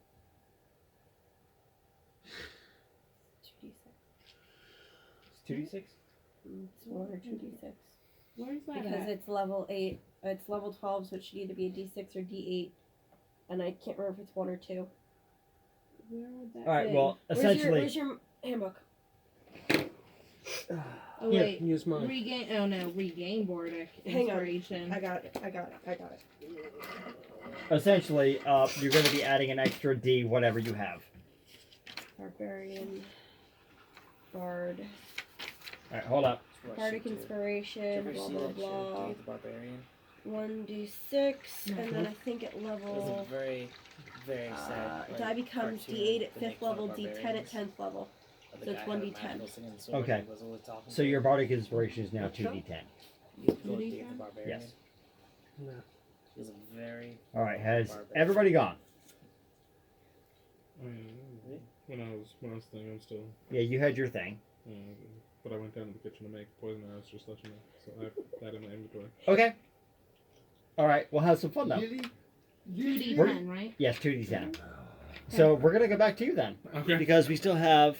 2d6. 2d6. It's 1 or 2d6. Where's that Because at? it's level 8. It's level 12, so it should either be a d6 or d8. And I can't remember if it's 1 or 2. Where would that All right. be? Well, essentially. Where's your handbook? Oh Here, wait, use mine. regain. Oh no, regain Bordic Hang on. inspiration. I got it. Essentially, you're going to be adding an extra D, whatever you have. Barbarian. Bard. All right. Hold up. Bardic inspiration. Did you Blah ever see blah that show, blah. Dave the Barbarian? 1d6. And then I think at It was level. a very, very sad. Die becomes cartoon d8 at to make 5th fun of level, d10 at barbarians. 10th level. Of the So it's guy who had a 1d10. magical singing sword Okay. he was always talking So to. your bardic inspiration is now 2d10. You go with Dave the Barbarian. Yes. No. He was a very. All right. Has Barbarian. everybody gone? When I was thinking, I'm still. Yeah. You had your thing. But I went down to the kitchen to make poison arrows, just to let you know. So I have that in my inventory. Okay. All right. We'll have some fun though. 2d10, right? Yes, 2d10. So we're gonna go back to you then, Okay. because we still have.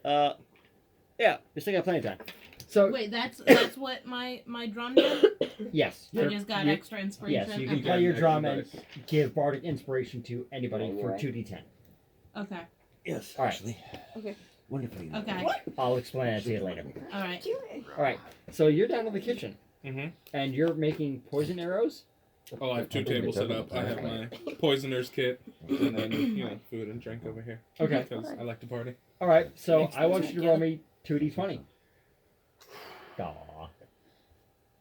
Yeah, we still got plenty of time. So Wait, that's what my drum did. yes, I you're- just got you- extra inspiration. Yes, you can Okay. play your Extra drum and dice. give bardic inspiration to anybody for Alright. 2d10. Okay. Yes, All right. actually. Okay. Wonderfully. Okay. I'll explain it to you later. All right. All right, so you're down in the kitchen Mm-hmm. and you're making poison arrows. Oh, I have two tables set up. I have my poisoner's kit, and then food and drink over here. Okay. Because I like to party. All right, so Thanks, I want thanks, you to roll me 2d20. Aw.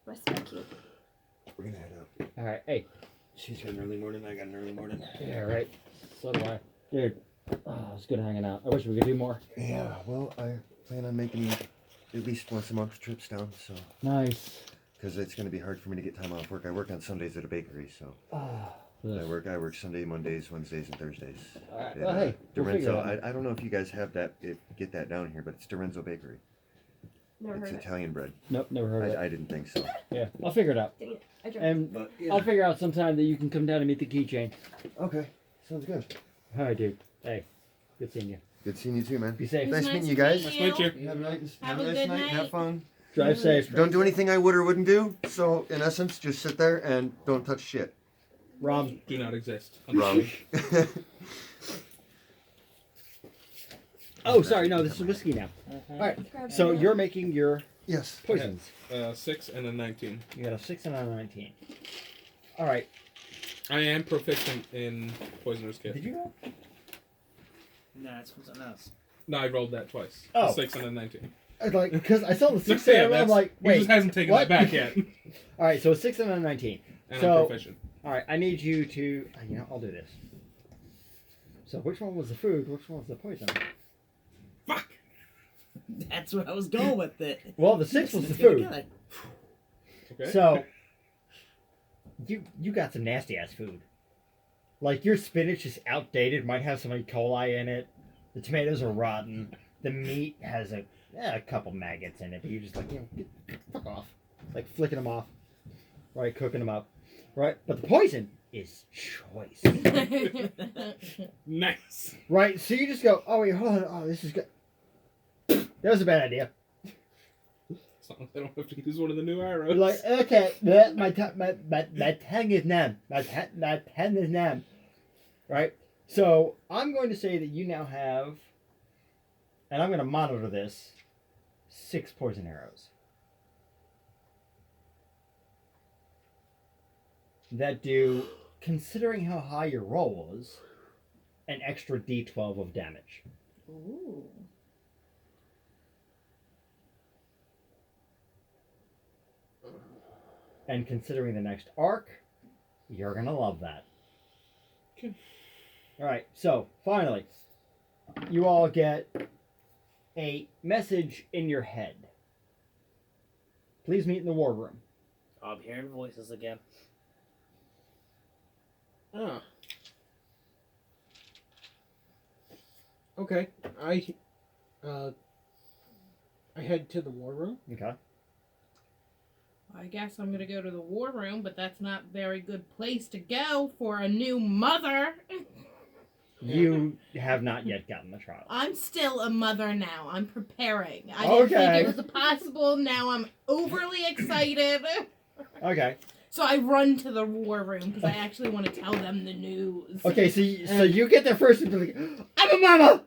Respect you. We're gonna head up. All right, hey. She's got an early morning. I got an early morning. Yeah, right. So do I. Dude, it's good hanging out. I wish we could do more. Yeah. Well, I plan on making at least once a month trips down, so Nice. because it's gonna be hard for me to get time off work. I work on Sundays at a bakery, so Ah. I work Sunday, Mondays, Wednesdays, and Thursdays. All right. At, Well, hey, we'll figure it Dorenzo. out. I don't know if you guys have that, get that down here, but it's Dorenzo Bakery. Never It's heard of it. Italian bread. Nope, never heard of it. I didn't think so. Yeah, I'll figure it out. Dang it. I dropped And But I'll figure out sometime that you can come down and meet the keychain. okay, sounds good. All right, dude. Hey, good seeing you. Good seeing you too, man. Be safe. It was Nice meeting to you guys. meet Nice to meet You have a nice, Have a nice good night. night. Have fun. Drive safe. Don't do anything I would or wouldn't do. So in essence, just sit there and don't touch shit. Rob. Do not exist. Rob. Oh, sorry. No, this is whiskey now. All right. Grab So it. you're making your yes. poisons. 6 and a 19. You got a 6 and a 19. All right. I am proficient in poisoner's kit. Did you roll? Nah, it's something else. No, I rolled that twice. Oh. A 6 and a 19. Like, because I saw the 6 Yeah, and I'm that's- like, He wait. just hasn't taken what? that back yet. All right, so a 6 and a 19. And So- I'm proficient. All right, I need you to, I'll do this. So which one was the food? Which one was the poison? Fuck! That's what I was going with it. Well, the 6 was the It's gonna food. get it. Okay. So you got some nasty ass food. Like your spinach is outdated, might have some E. coli in it. The tomatoes are rotten. The meat has a couple maggots in it, but you're just like, fuck off. like flicking them off, right, cooking them up, right. But the poison is choice, Nice. right. So you just go, oh wait, hold on, oh this is good. That was a bad idea. As long as I don't have to use one of the new arrows. You're like, okay, my tongue is numb. My tongue is numb. Right? So, I'm going to say that you now have, and I'm going to monitor this, 6 poison arrows. That do, considering how high your roll was, an extra d12 of damage. Ooh. And considering the next arc, you're going to love that. Okay. Alright, so, finally, you all get a message in your head. Please meet in the war room. I'm hearing voices again. Ah. Okay. I head to the war room. Okay. I guess I'm gonna go to the war room, but that's not a very good place to go for a new mother. You have not yet gotten the trial. I'm still a mother now. I'm preparing. I didn't Okay. think it was possible. Now I'm overly excited. Okay. So I run to the war room because I actually want to tell them the news. Okay, so you get there first and be like, I'm a mama!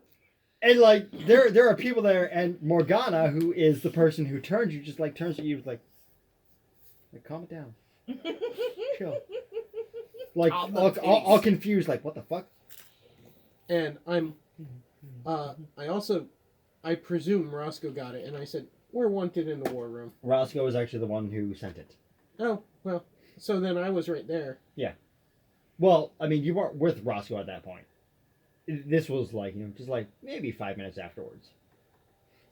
And like, there are people there, and Morgana, who is the person who turns you, just like turns to you like calm it down. Chill. Like, Calm the all face. confused, like, what the fuck? And I presume Roscoe got it, and I said, we're wanted in the war room. Roscoe is actually the one who sent it. Oh, well, so then I was right there. Well, I mean, you weren't with Roscoe at that point. This was like, just like maybe 5 minutes afterwards.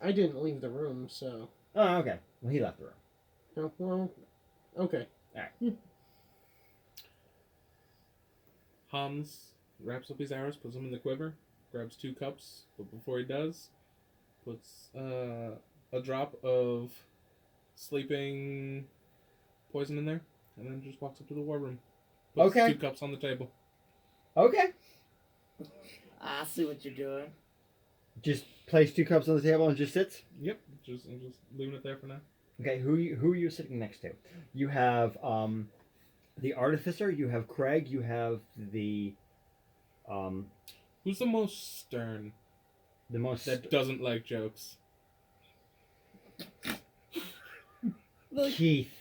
I didn't leave the room, so... Oh, okay. Well, he left the room. Oh, well, okay. Hans wraps up his arrows, puts them in the quiver, grabs 2 cups, but before he does, puts a drop of sleeping poison in there, and then just walks up to the war room. Puts Okay. 2 cups on the table. Okay. I see what you're doing. Just place 2 cups on the table and just sits. Yep, I'm just leaving it there for now. Okay, who are you sitting next to? You have the artificer. You have Craig. You have the Who's the most stern most. that doesn't like jokes? Keith.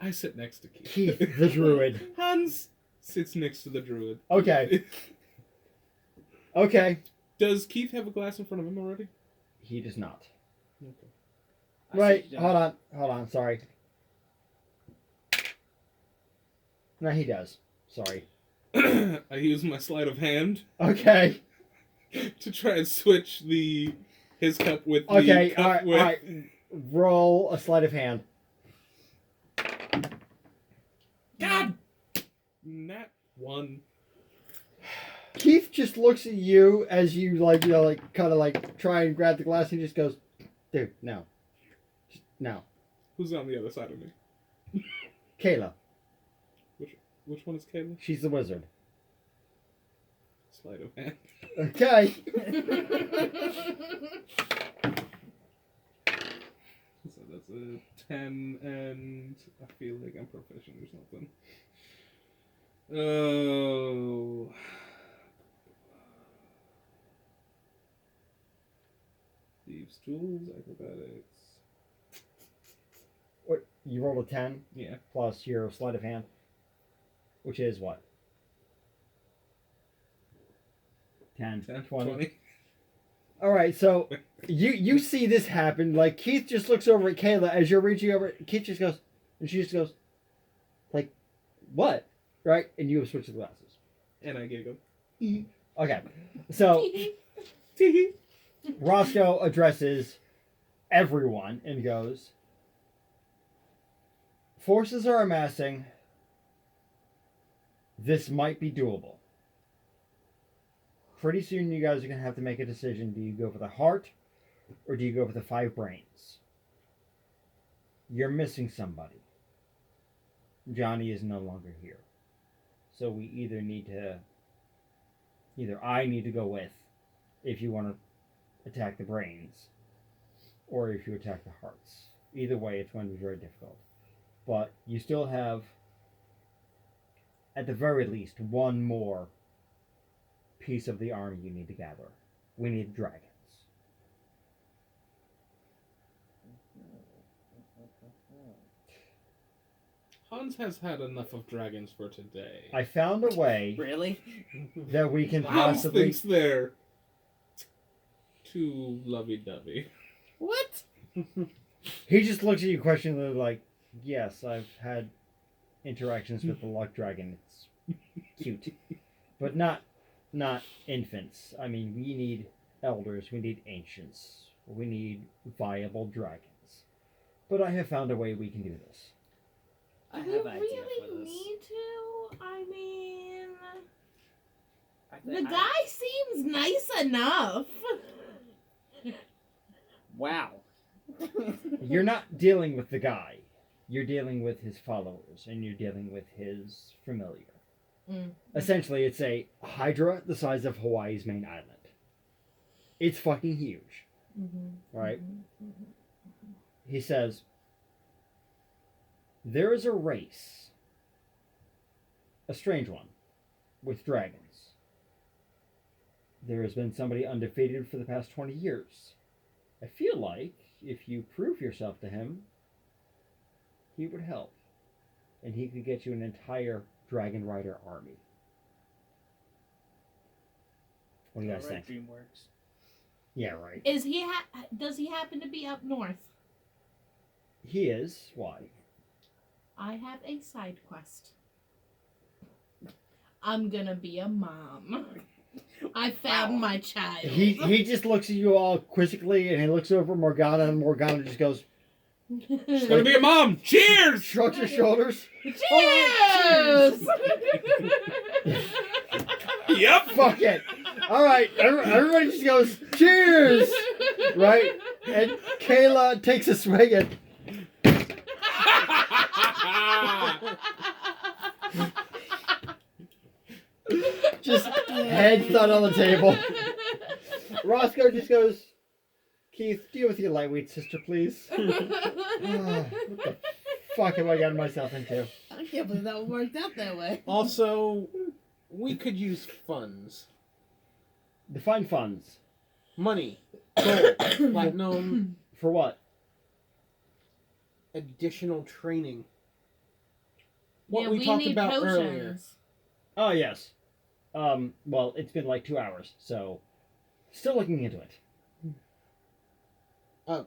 I sit next to Keith. Keith, the druid. Hans sits next to the druid. Okay. Okay. Does Keith have a glass in front of him already? He does not. Okay. Right. Hold on. Sorry. No, he does. Sorry. I use my sleight of hand Okay. to try and switch his cup with the Okay. cup All right. with... All right. Roll a sleight of hand. God! Nat 1. Keith just looks at you as you kind of try and grab the glass, and he just goes, "Dude, no, just, no." Who's on the other side of me? Kayla, Which one is Kayla? she's the wizard. Sleight of hand. Okay. So that's a 10, and I feel like I'm proficient or something. Oh. Thieves' tools, acrobatics. What, you rolled a 10 Yeah. plus your sleight of hand, which is what? 10, 10, 20. 20. All right, so you see this happen. Like, Keith just looks over at Kayla as you're reaching over. Keith just goes, and she just goes, like, what? Right? And you have switched the glasses. And I giggle. Okay, so Roscoe addresses everyone and goes, forces are amassing. This might be doable. Pretty soon you guys are going to have to make a decision. Do you go for the heart or do you go for the 5 brains? You're missing somebody. Johnny is no longer here. So we either I need to go with if you want to attack the brains, or if you attack the hearts. Either way, it's going to be very difficult. But you still have, at the very least, one more piece of the army you need to gather. We need dragons. Hans has had enough of dragons for today. I found a way Really? that we can Hans possibly. thinks they're too lovey-dovey. What? He just looks at you questioningly, like, "Yes, I've had interactions with the luck dragon. It's cute, but not infants. I mean, we need elders. We need ancients. We need viable dragons. But I have found a way we can do this." I Do have we an idea for really this. need to? I mean, I the guy seems nice enough. Wow. You're not dealing with the guy. You're dealing with his followers, and you're dealing with his familiar. Mm. Essentially, it's a hydra the size of Hawaii's main island. It's fucking huge, right? He says, there is a race, a strange one, with dragons. There has been somebody undefeated for the past 20 years. I feel like if you prove yourself to him, he would help. And he could get you an entire Dragon Rider army. What do you guys think? DreamWorks. Yeah, right. Is he? Does he happen to be up north? He is. Why? I have a side quest. I'm gonna be a mom. I found my child. He just looks at you all quizzically, and he looks over at Morgana, and Morgana just goes, She's gonna be a mom! Cheers! shrugs her shoulders. Cheers! Yep! Fuck it. All right, everybody just goes, cheers! Right? And Kayla takes a swig and just head thud on the table. Roscoe just goes, Keith, deal with your lightweight sister, please. What the fuck have I gotten myself into? I can't believe that worked out that way. Also, we could use funds. Define funds. Money. Gold. Platinum. For what? Additional training. What Yeah, we talked need about potions. earlier. Oh, yes. Well, it's been like 2 hours, so still looking into it.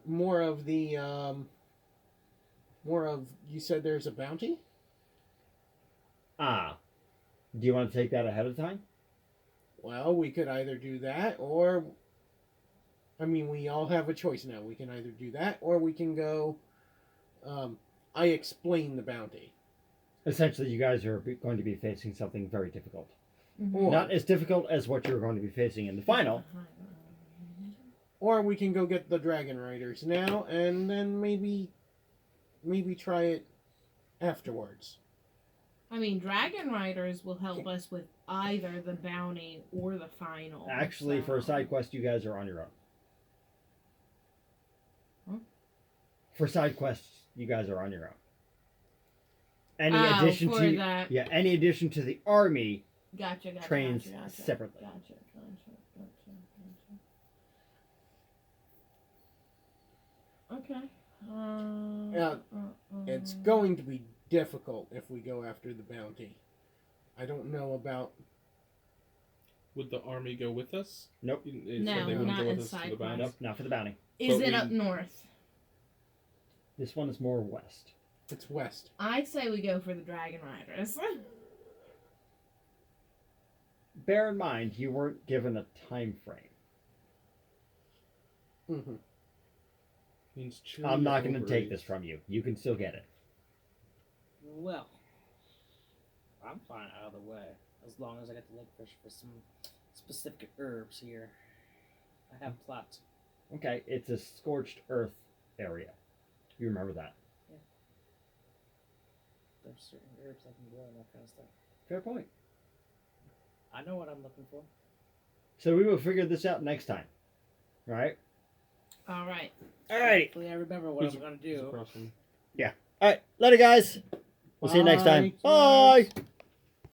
More of the, you said there's a bounty? Ah. Do you want to take that ahead of time? Well, we could either do that, or, I mean, we all have a choice now. We can either do that, or we can go, I explain the bounty. Essentially, you guys are going to be facing something very difficult. Or, Not as difficult as what you're going to be facing in the final. or we can go get the Dragon Riders now, and then maybe try it afterwards. I mean, Dragon Riders will help us with either the bounty or the final. Actually, for a so- side quest, you guys are on your own. Huh? For side quests, you guys are on your own. Any Oh, addition for to that. yeah, any addition to the army Gotcha. trains gotcha. separately. Gotcha. Okay. Yeah, It's going to be difficult if we go after the bounty. I don't know about. Would the army go with us? Nope. They No, wouldn't not go with in us to side the bounty. Nope, not for the bounty. Is But it we- up north? This one is more west. It's west. I say we go for the Dragon Riders. Bear in mind, you weren't given a time frame. Mm-hmm. Means chili I'm not going to take ovaries. this from you. You can still get it. Well, I'm fine either way, as long as I get to look for some specific herbs here. I have plots. Okay, it's a scorched earth area. You remember that. Yeah. there's certain herbs I can grow and that kind of stuff. Fair point. I know what I'm looking for. So we will figure this out next time. Right? All right. Alrighty. Hopefully I remember what Who's- I'm gonna who's do. across from me? Alright, later guys. We'll see you next time. Bye. Bye.